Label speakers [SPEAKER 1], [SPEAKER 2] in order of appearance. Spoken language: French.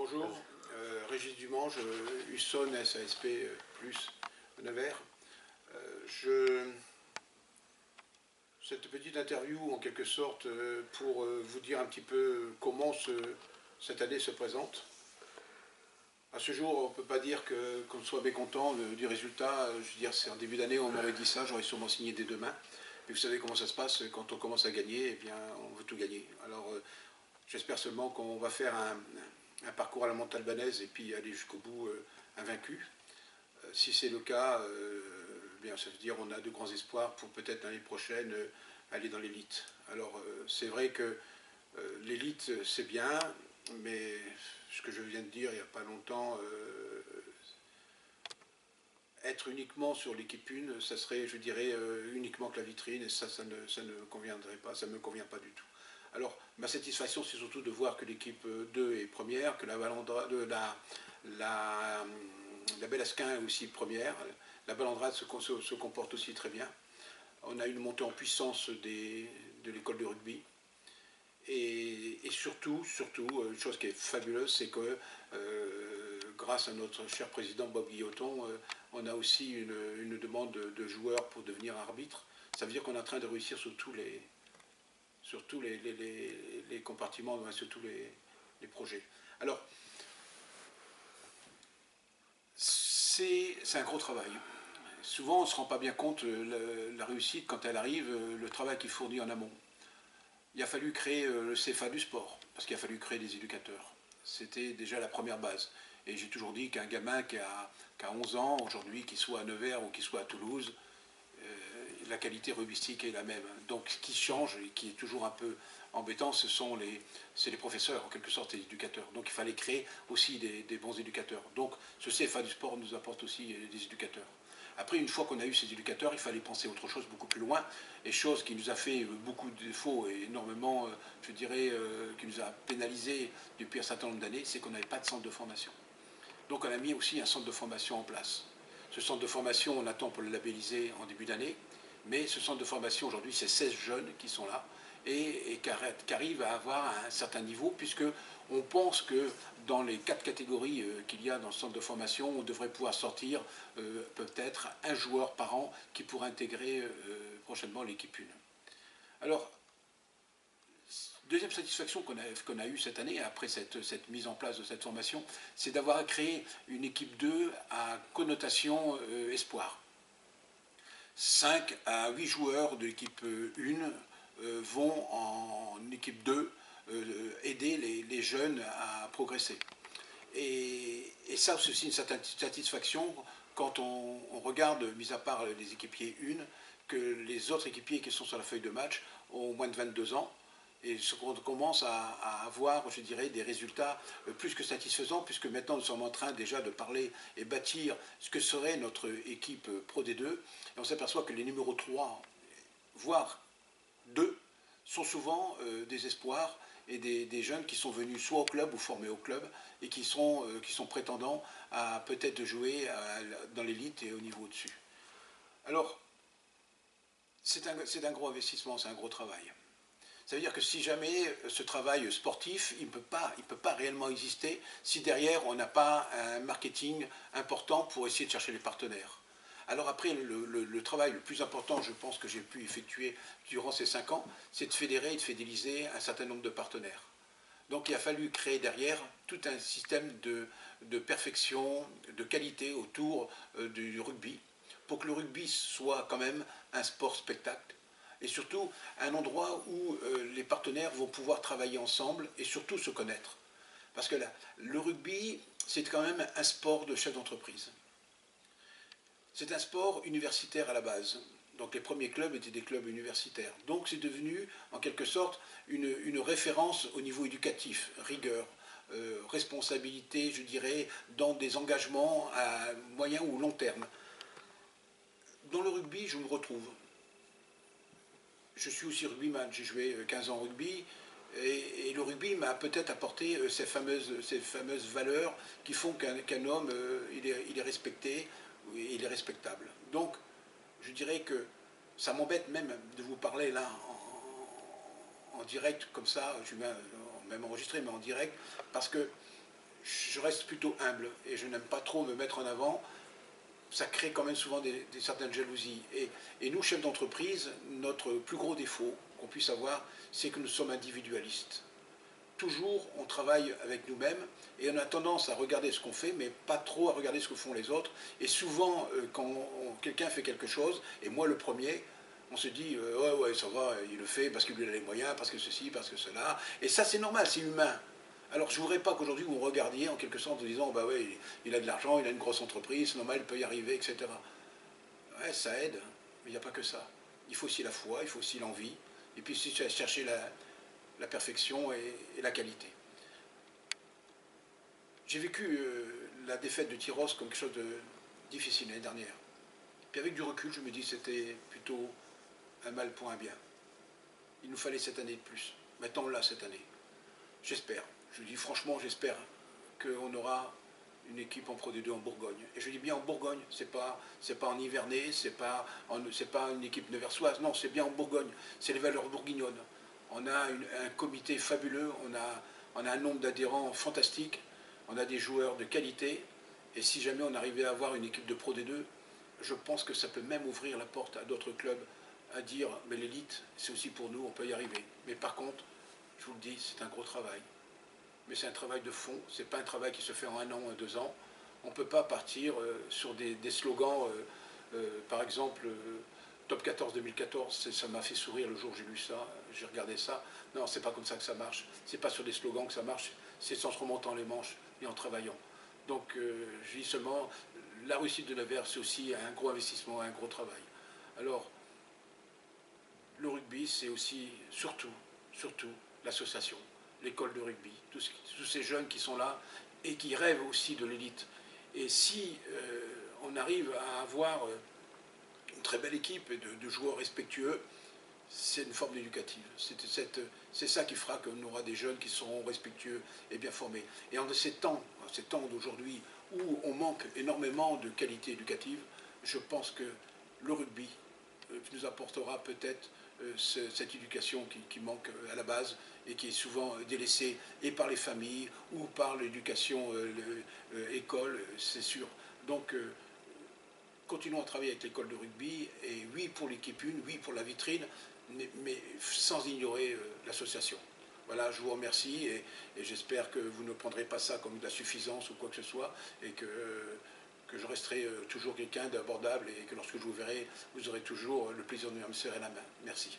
[SPEAKER 1] Bonjour, Régis Dumange, Husson, SASP, plus Nevers. Cette petite interview, en quelque sorte, pour vous dire un petit peu comment cette année se présente. À ce jour, on ne peut pas dire qu'on soit mécontent du résultat. Je veux dire, c'est en début d'année, on m'aurait dit ça, j'aurais sûrement signé dès demain. Mais vous savez comment ça se passe, quand on commence à gagner, eh bien, on veut tout gagner. Alors, j'espère seulement qu'on va faire un parcours à la montagne albanaise et puis aller jusqu'au bout invaincu. Si c'est le cas, bien, ça veut dire qu'on a de grands espoirs pour peut-être l'année prochaine aller dans l'élite. Alors, c'est vrai que l'élite, c'est bien, mais ce que je viens de dire il n'y a pas longtemps, être uniquement sur l'équipe 1, ça serait, je dirais, uniquement que la vitrine, et ça ne conviendrait pas, ça ne me convient pas du tout. Alors, ma satisfaction, c'est surtout de voir que l'équipe 2 est première, que la Belle Asquin est aussi première, la Balandrade se comporte aussi très bien. On a une montée en puissance de l'école de rugby. Et surtout, une chose qui est fabuleuse, c'est que grâce à notre cher président Bob Guilloton, on a aussi une demande de joueurs pour devenir arbitre. Ça veut dire qu'on est en train de réussir sur tous les compartiments, sur tous les projets. Alors, c'est un gros travail. Souvent, on ne se rend pas bien compte la réussite quand elle arrive, le travail qu'il fournit en amont. Il a fallu créer le CFA du sport, parce qu'il a fallu créer des éducateurs. C'était déjà la première base. Et j'ai toujours dit qu'un gamin qui a 11 ans, aujourd'hui, qu'il soit à Nevers ou qu'il soit à Toulouse, la qualité rugbystique est la même. Donc ce qui change et qui est toujours un peu embêtant, c'est les professeurs, en quelque sorte, les éducateurs. Donc il fallait créer aussi des bons éducateurs. Donc ce CFA du sport nous apporte aussi des éducateurs. Après, une fois qu'on a eu ces éducateurs, il fallait penser à autre chose beaucoup plus loin, et chose qui nous a fait beaucoup de défauts et énormément, je dirais, qui nous a pénalisé depuis un certain nombre d'années, c'est qu'on n'avait pas de centre de formation. Donc on a mis aussi un centre de formation en place. Ce centre de formation, on attend pour le labelliser en début d'année, mais ce centre de formation, aujourd'hui, c'est 16 jeunes qui sont là et qui arrivent à avoir un certain niveau, puisque on pense que dans les 4 catégories qu'il y a dans le centre de formation, on devrait pouvoir sortir peut-être un joueur par an qui pourrait intégrer prochainement l'équipe 1. Alors, deuxième satisfaction qu'on a eue cette année, après cette mise en place de cette formation, c'est d'avoir créé une équipe 2 à connotation espoir. 5 à 8 joueurs de l'équipe 1 vont en équipe 2 aider les jeunes à progresser. Et ça, c'est aussi une certaine satisfaction quand on regarde, mis à part les équipiers 1, que les autres équipiers qui sont sur la feuille de match ont moins de 22 ans. Et on commence à avoir, je dirais, des résultats plus que satisfaisants, puisque maintenant nous sommes en train déjà de parler et bâtir ce que serait notre équipe Pro D2. Et on s'aperçoit que les numéros 3, voire 2, sont souvent des espoirs et des jeunes qui sont venus soit au club ou formés au club et qui sont prétendants à peut-être jouer dans l'élite et au niveau au-dessus. Alors, c'est un gros investissement, c'est un gros travail. Ça veut dire que si jamais ce travail sportif, il ne peut pas réellement exister si derrière on n'a pas un marketing important pour essayer de chercher les partenaires. Alors après, le travail le plus important, je pense, que j'ai pu effectuer durant ces 5 ans, c'est de fédérer et de fidéliser un certain nombre de partenaires. Donc il a fallu créer derrière tout un système de perfection, de qualité autour du rugby, pour que le rugby soit quand même un sport spectacle, et surtout un endroit où les partenaires vont pouvoir travailler ensemble et surtout se connaître. Parce que le rugby, c'est quand même un sport de chef d'entreprise. C'est un sport universitaire à la base. Donc les premiers clubs étaient des clubs universitaires. Donc c'est devenu, en quelque sorte, une référence au niveau éducatif, rigueur, responsabilité, je dirais, dans des engagements à moyen ou long terme. Dans le rugby, je me retrouve. Je suis aussi rugbyman, j'ai joué 15 ans au rugby, et le rugby m'a peut-être apporté ces fameuses valeurs qui font qu'un homme, il est respecté, il est respectable. Donc, je dirais que ça m'embête même de vous parler là en direct, comme ça, je vais même enregistrer, mais en direct, parce que je reste plutôt humble et je n'aime pas trop me mettre en avant. Ça crée quand même souvent des certaines jalousies. Et nous, chefs d'entreprise, notre plus gros défaut qu'on puisse avoir, c'est que nous sommes individualistes. Toujours, on travaille avec nous-mêmes et on a tendance à regarder ce qu'on fait, mais pas trop à regarder ce que font les autres. Et souvent, quand quelqu'un fait quelque chose, et moi le premier, on se dit ouais, ça va, il le fait parce qu'il lui a les moyens, parce que ceci, parce que cela. Et ça, c'est normal, c'est humain. Alors, je ne voudrais pas qu'aujourd'hui vous regardiez en quelque sorte en disant bah ouais, il a de l'argent, il a une grosse entreprise, c'est normal, il peut y arriver, etc. Ouais, ça aide, mais il n'y a pas que ça. Il faut aussi la foi, il faut aussi l'envie, et puis aussi chercher la perfection et la qualité. J'ai vécu la défaite de Tyros comme quelque chose de difficile l'année dernière. Puis avec du recul, je me dis que c'était plutôt un mal pour un bien. Il nous fallait cette année de plus. Maintenant, on l'a cette année. J'espère. Je dis franchement, j'espère qu'on aura une équipe en Pro D2 en Bourgogne. Et je dis bien en Bourgogne, c'est pas en Nivernais, c'est pas une équipe neversoise, non, c'est bien en Bourgogne. C'est les valeurs bourguignonnes. On a un comité fabuleux, on a un nombre d'adhérents fantastique, on a des joueurs de qualité, et si jamais on arrivait à avoir une équipe de Pro D2, je pense que ça peut même ouvrir la porte à d'autres clubs à dire, mais l'élite, c'est aussi pour nous, on peut y arriver. Mais par contre, je vous le dis, c'est un gros travail. Mais c'est un travail de fond, c'est pas un travail qui se fait en 1 an, 2 ans. On ne peut pas partir sur des slogans, par exemple, Top 14 2014, ça m'a fait sourire le jour où j'ai lu ça, j'ai regardé ça. Non, c'est pas comme ça que ça marche. C'est pas sur des slogans que ça marche, c'est en se remontant les manches et en travaillant. Donc, je dis seulement, la réussite de Nevers, c'est aussi un gros investissement, un gros travail. Alors, le rugby, c'est aussi, surtout, l'association, l'école de rugby, tous ces jeunes qui sont là et qui rêvent aussi de l'élite. Et si on arrive à avoir une très belle équipe de joueurs respectueux, c'est une forme éducative. C'est ça qui fera qu'on aura des jeunes qui seront respectueux et bien formés. Et en ces temps d'aujourd'hui où on manque énormément de qualité éducative, je pense que le rugby nous apportera peut-être cette éducation qui manque à la base et qui est souvent délaissée et par les familles ou par l'éducation école, c'est sûr. Donc, continuons à travailler avec l'école de rugby, et oui pour l'équipe 1, oui pour la vitrine, mais sans ignorer l'association. Voilà, je vous remercie et j'espère que vous ne prendrez pas ça comme de la suffisance ou quoi que ce soit, et que je resterai toujours quelqu'un d'abordable et que lorsque je vous verrai, vous aurez toujours le plaisir de me serrer la main. Merci.